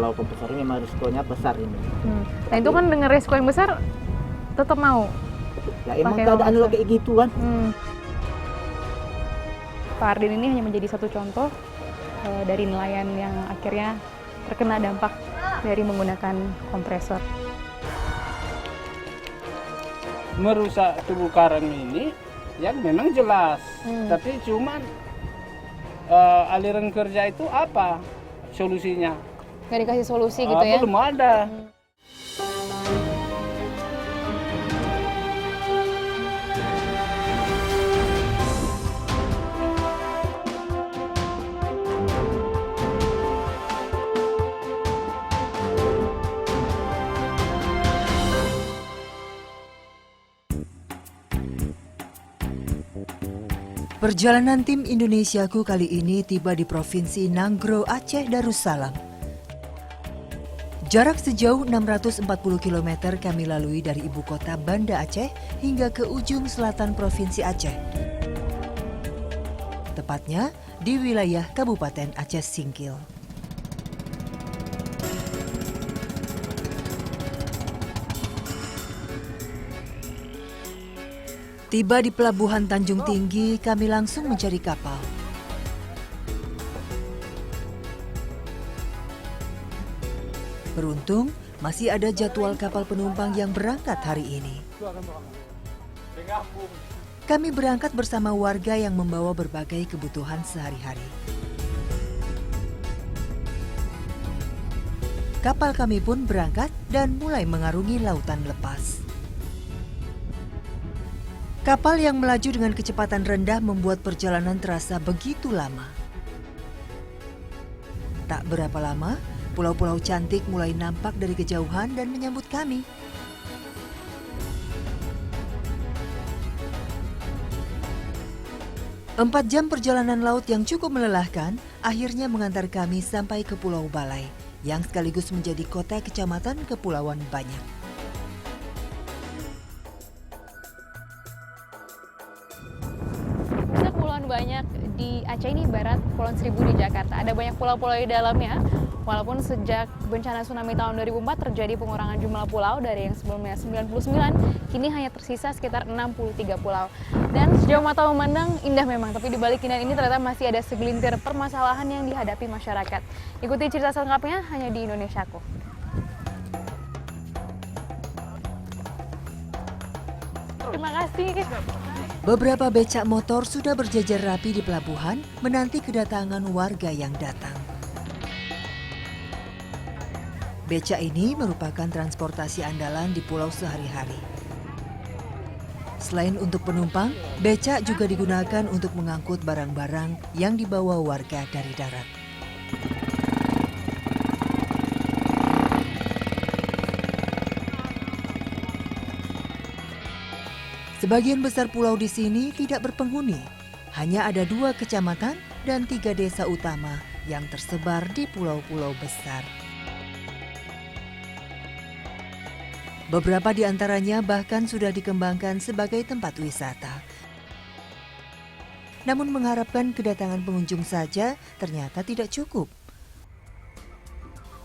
pulau kompresor ini memang risikonya besar ini. Nah itu kan dengan risiko yang besar, tetap mau? Ya emang Pakai keadaan lo kompresor. kayak gitu kan. Pak Ardin ini hanya menjadi satu contoh dari nelayan yang akhirnya terkena dampak dari menggunakan kompresor. Merusak terumbu karang ini yang memang jelas, tapi cuman aliran kerja itu apa solusinya? Nggak dikasih solusi gitu ya? Belum ada. Perjalanan tim Indonesiaku kali ini tiba di Provinsi Nanggro, Aceh Darussalam. Jarak sejauh 640 km kami lalui dari ibu kota Banda Aceh hingga ke ujung selatan Provinsi Aceh. Tepatnya di wilayah Kabupaten Aceh Singkil. Tiba di pelabuhan Tanjung Tinggi, kami langsung mencari kapal. Beruntung, masih ada jadwal kapal penumpang yang berangkat hari ini. Kami berangkat bersama warga yang membawa berbagai kebutuhan sehari-hari. Kapal kami pun berangkat dan mulai mengarungi lautan lepas. Kapal yang melaju dengan kecepatan rendah membuat perjalanan terasa begitu lama. Tak berapa lama, pulau-pulau cantik mulai nampak dari kejauhan dan menyambut kami. Empat jam perjalanan laut yang cukup melelahkan akhirnya mengantar kami sampai ke Pulau Balai, yang sekaligus menjadi kota kecamatan Kepulauan Banyak. Banyak di Aceh ini ibarat Kepulauan Seribu di Jakarta. Ada banyak pulau-pulau di dalamnya. Walaupun sejak bencana tsunami tahun 2004 terjadi pengurangan jumlah pulau dari yang sebelumnya 99, kini hanya tersisa sekitar 63 pulau. Dan sejauh mata memandang indah memang, tapi di balik keindahan ini ternyata masih ada segelintir permasalahan yang dihadapi masyarakat. Ikuti cerita selengkapnya hanya di Indonesiaku. Terima kasih. Beberapa becak motor sudah berjajar rapi di pelabuhan menanti kedatangan warga yang datang. Becak ini merupakan transportasi andalan di pulau sehari-hari. Selain untuk penumpang, becak juga digunakan untuk mengangkut barang-barang yang dibawa warga dari darat. Sebagian besar pulau di sini tidak berpenghuni. Hanya ada 2 kecamatan dan 3 desa utama yang tersebar di pulau-pulau besar. Beberapa di antaranya bahkan sudah dikembangkan sebagai tempat wisata. Namun mengharapkan kedatangan pengunjung saja ternyata tidak cukup.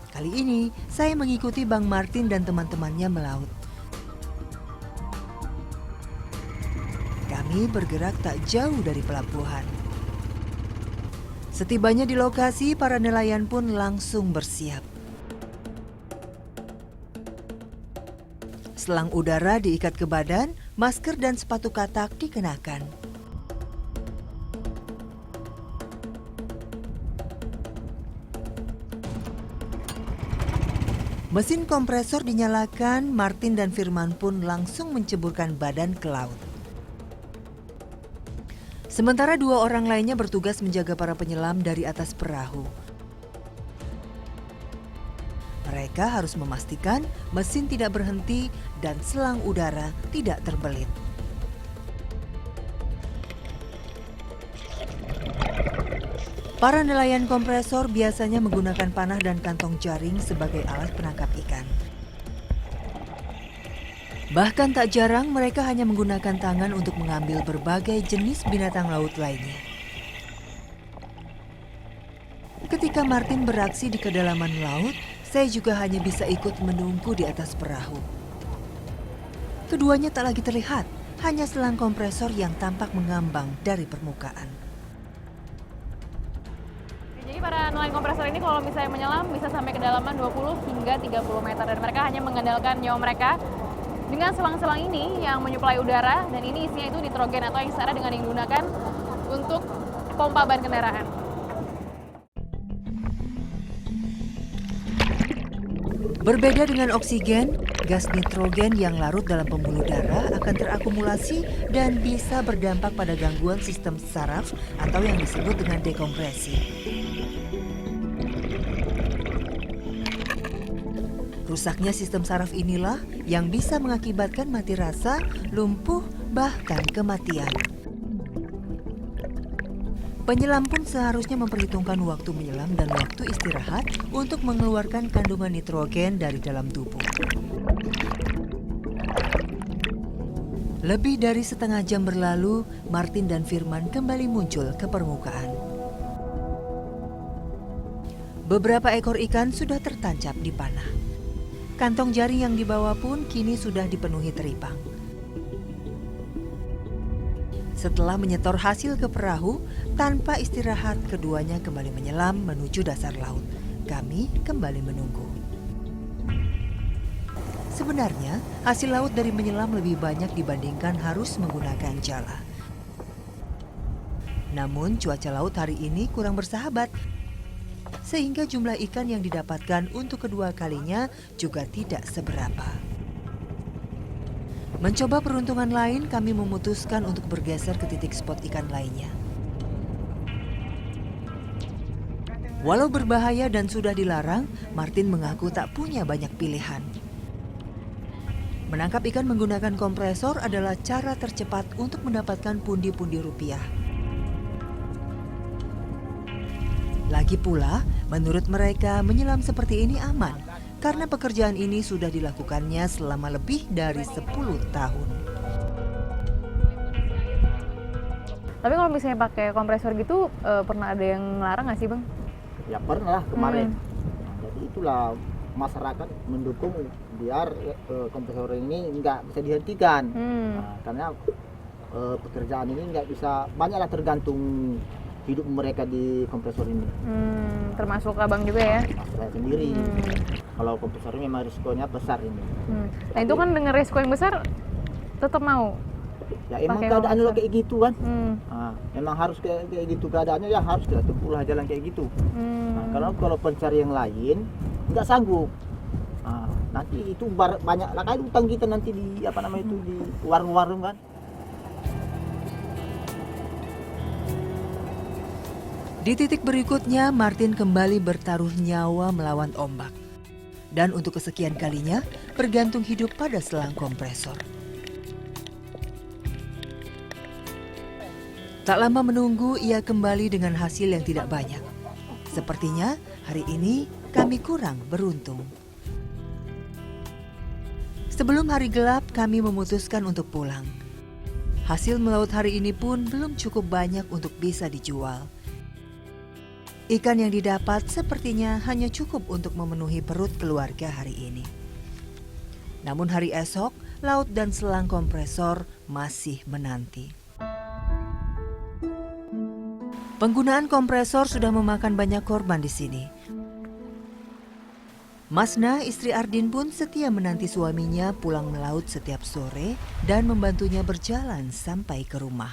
Kali ini saya mengikuti Bang Martin dan teman-temannya melaut. Kami bergerak tak jauh dari pelabuhan. Setibanya di lokasi, para nelayan pun langsung bersiap. Selang udara diikat ke badan, masker dan sepatu katak dikenakan. Mesin kompresor dinyalakan, Martin dan Firman pun langsung menceburkan badan ke laut. Sementara 2 orang lainnya bertugas menjaga para penyelam dari atas perahu. Mereka harus memastikan mesin tidak berhenti dan selang udara tidak terbelit. Para nelayan kompresor biasanya menggunakan panah dan kantong jaring sebagai alat penangkap ikan. Bahkan tak jarang mereka hanya menggunakan tangan untuk mengambil berbagai jenis binatang laut lainnya. Ketika Martin beraksi di kedalaman laut, Saya juga hanya bisa ikut menunggu di atas perahu. Keduanya tak lagi terlihat, hanya selang kompresor yang tampak mengambang dari permukaan. Jadi para nelayan kompresor ini kalau misalnya menyelam bisa sampai kedalaman 20 hingga 30 meter dan mereka hanya mengandalkan nyawa mereka dengan selang-selang ini yang menyuplai udara dan ini isinya itu nitrogen atau yang setara dengan yang digunakan untuk pompa ban kendaraan. Berbeda dengan oksigen, gas nitrogen yang larut dalam pembuluh darah akan terakumulasi dan bisa berdampak pada gangguan sistem saraf atau yang disebut dengan dekompresi. Rusaknya sistem saraf inilah yang bisa mengakibatkan mati rasa, lumpuh, bahkan kematian. Penyelam pun seharusnya memperhitungkan waktu menyelam dan waktu istirahat untuk mengeluarkan kandungan nitrogen dari dalam tubuh. Lebih dari setengah jam berlalu, Martin dan Firman kembali muncul ke permukaan. Beberapa ekor ikan sudah tertancap di panah. Kantong jaring yang dibawa pun kini sudah dipenuhi teripang. Setelah menyetor hasil ke perahu, tanpa istirahat keduanya kembali menyelam menuju dasar laut. Kami kembali menunggu. Sebenarnya, hasil laut dari menyelam lebih banyak dibandingkan harus menggunakan jala. Namun cuaca laut hari ini kurang bersahabat, sehingga jumlah ikan yang didapatkan untuk kedua kalinya juga tidak seberapa. Mencoba peruntungan lain, kami memutuskan untuk bergeser ke titik spot ikan lainnya. Walau berbahaya dan sudah dilarang, Martin mengaku tak punya banyak pilihan. Menangkap ikan menggunakan kompresor adalah cara tercepat untuk mendapatkan pundi-pundi rupiah. Lagi pula, menurut mereka menyelam seperti ini aman karena pekerjaan ini sudah dilakukannya selama lebih dari 10 tahun. Tapi kalau misalnya pakai kompresor gitu, pernah ada yang ngelarang nggak sih, Bang? Ya pernah kemarin. Nah, jadi itulah masyarakat mendukung biar kompresor ini nggak bisa dihentikan. Nah, karena pekerjaan ini nggak bisa, banyaklah tergantung hidup mereka di kompresor ini. Termasuk abang juga ya? Saya sendiri. Kalau kompresor ini memang risikonya besar ini. Nah itu kan dengan risiko yang besar, tetap mau? Ya emang pakai keadaannya kompresor. kayak gitu kan. Nah, memang harus kayak gitu keadaannya, ya harus kita tempuhlah jalan kayak gitu. Nah, karena kalau pencari yang lain nggak sanggup. Nah, nanti itu banyak lah kayak utang kita nanti di di warung-warung kan. Di titik berikutnya, Martin kembali bertaruh nyawa melawan ombak. Dan untuk kesekian kalinya, bergantung hidup pada selang kompresor. Tak lama menunggu, ia kembali dengan hasil yang tidak banyak. Sepertinya hari ini kami kurang beruntung. Sebelum hari gelap, kami memutuskan untuk pulang. Hasil melaut hari ini pun belum cukup banyak untuk bisa dijual. Ikan yang didapat sepertinya hanya cukup untuk memenuhi perut keluarga hari ini. Namun hari esok, laut dan selang kompresor masih menanti. Penggunaan kompresor sudah memakan banyak korban di sini. Masna, istri Ardin pun setia menanti suaminya pulang melaut setiap sore dan membantunya berjalan sampai ke rumah.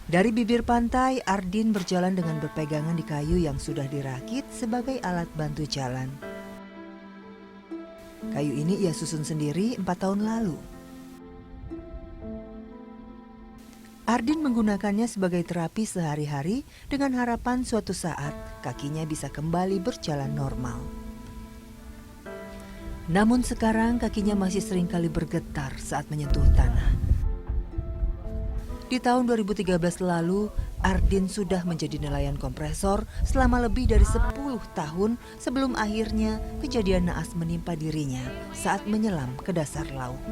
Dari bibir pantai, Ardin berjalan dengan berpegangan di kayu yang sudah dirakit sebagai alat bantu jalan. Kayu ini ia susun sendiri 4 tahun lalu. Ardin menggunakannya sebagai terapi sehari-hari dengan harapan suatu saat kakinya bisa kembali berjalan normal. Namun sekarang kakinya masih seringkali bergetar saat menyentuh tanah. Di tahun 2013 lalu, Ardin sudah menjadi nelayan kompresor selama lebih dari 10 tahun sebelum akhirnya kejadian naas menimpa dirinya saat menyelam ke dasar laut.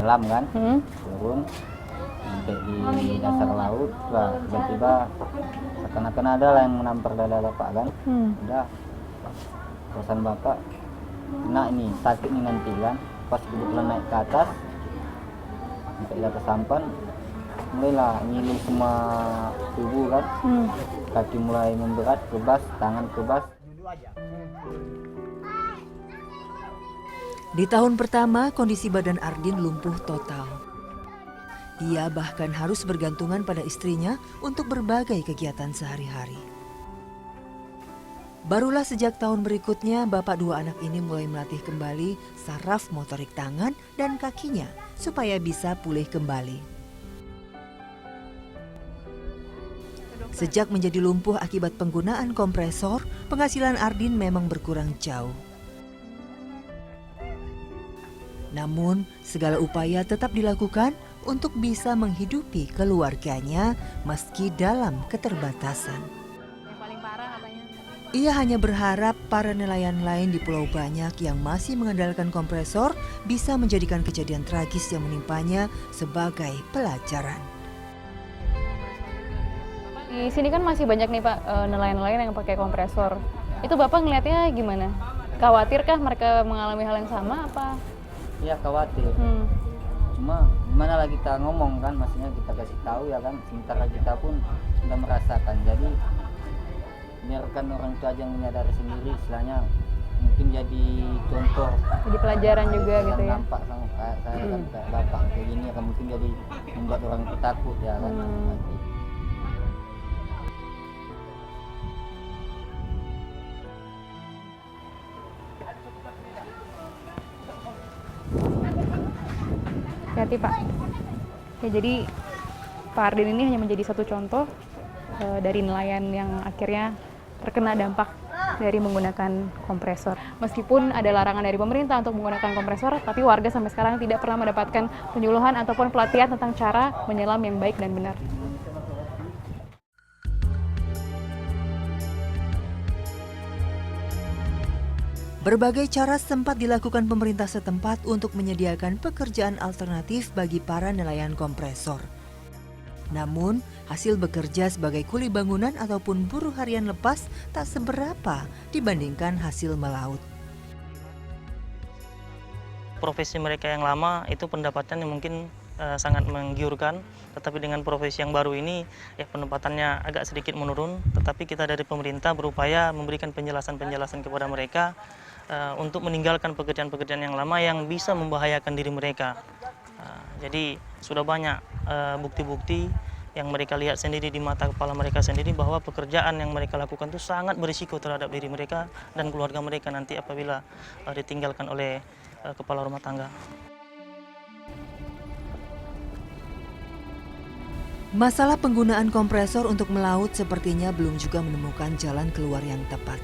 menyelam kan, turun sampai di dasar laut, lah tiba-tiba seakan-akan ada lah yang menampar dada bapak kan, udah perasaan bapak kena ini sakit nih nanti kan, pas kebetulan naik ke atas sampai di atas sampan mulailah ngilu semua tubuh kan, kaki mulai memberat, kebas, tangan kebas. Di tahun pertama, kondisi badan Ardin lumpuh total. Ia bahkan harus bergantungan pada istrinya untuk berbagai kegiatan sehari-hari. Barulah sejak tahun berikutnya, bapak dua anak ini mulai melatih kembali saraf motorik tangan dan kakinya supaya bisa pulih kembali. Sejak menjadi lumpuh akibat penggunaan kompresor, penghasilan Ardin memang berkurang jauh. Namun, segala upaya tetap dilakukan untuk bisa menghidupi keluarganya meski dalam keterbatasan. Yang paling parah katanya. Ia hanya berharap para nelayan lain di Pulau Banyak yang masih mengandalkan kompresor bisa menjadikan kejadian tragis yang menimpanya sebagai pelajaran. Di sini kan masih banyak nih Pak nelayan-nelayan yang pakai kompresor. Itu Bapak ngelihatnya gimana? Khawatirkah mereka mengalami hal yang sama apa? Iya khawatir. Cuma gimana lah kita ngomong kan, maksudnya kita kasih tahu ya kan, sementara kita pun sudah merasakan. Jadi biarkan orang tua aja yang menyadari sendiri, istilahnya mungkin jadi contoh, Jadi pelajaran juga gitu ya. nampak sama kayak saya kan, kayak bapak kayak gini akan mungkin jadi membuat orang itu takut ya kan. Hati Pak. Ya, jadi Pak Ardin ini hanya menjadi satu contoh dari nelayan yang akhirnya terkena dampak dari menggunakan kompresor. Meskipun ada larangan dari pemerintah untuk menggunakan kompresor, tapi warga sampai sekarang tidak pernah mendapatkan penyuluhan ataupun pelatihan tentang cara menyelam yang baik dan benar. Berbagai cara sempat dilakukan pemerintah setempat untuk menyediakan pekerjaan alternatif bagi para nelayan kompresor. Namun, hasil bekerja sebagai kuli bangunan ataupun buruh harian lepas tak seberapa dibandingkan hasil melaut. Profesi mereka yang lama itu pendapatannya mungkin sangat menggiurkan, tetapi dengan profesi yang baru ini ya pendapatannya agak sedikit menurun, tetapi kita dari pemerintah berupaya memberikan penjelasan-penjelasan kepada mereka untuk meninggalkan pekerjaan-pekerjaan yang lama yang bisa membahayakan diri mereka. Jadi sudah banyak bukti-bukti yang mereka lihat sendiri di mata kepala mereka sendiri bahwa pekerjaan yang mereka lakukan itu sangat berisiko terhadap diri mereka dan keluarga mereka nanti apabila ditinggalkan oleh kepala rumah tangga. Masalah penggunaan kompresor untuk melaut sepertinya belum juga menemukan jalan keluar yang tepat.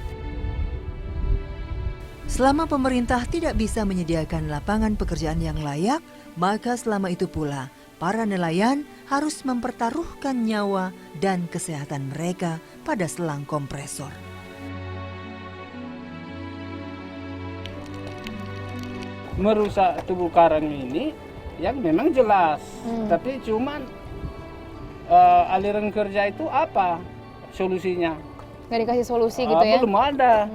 Selama pemerintah tidak bisa menyediakan lapangan pekerjaan yang layak, maka selama itu pula para nelayan harus mempertaruhkan nyawa dan kesehatan mereka pada selang kompresor. Merusak tubuh karang ini yang memang jelas, tapi cuman aliran kerja itu apa solusinya? Nggak dikasih solusi gitu ya? Belum ada.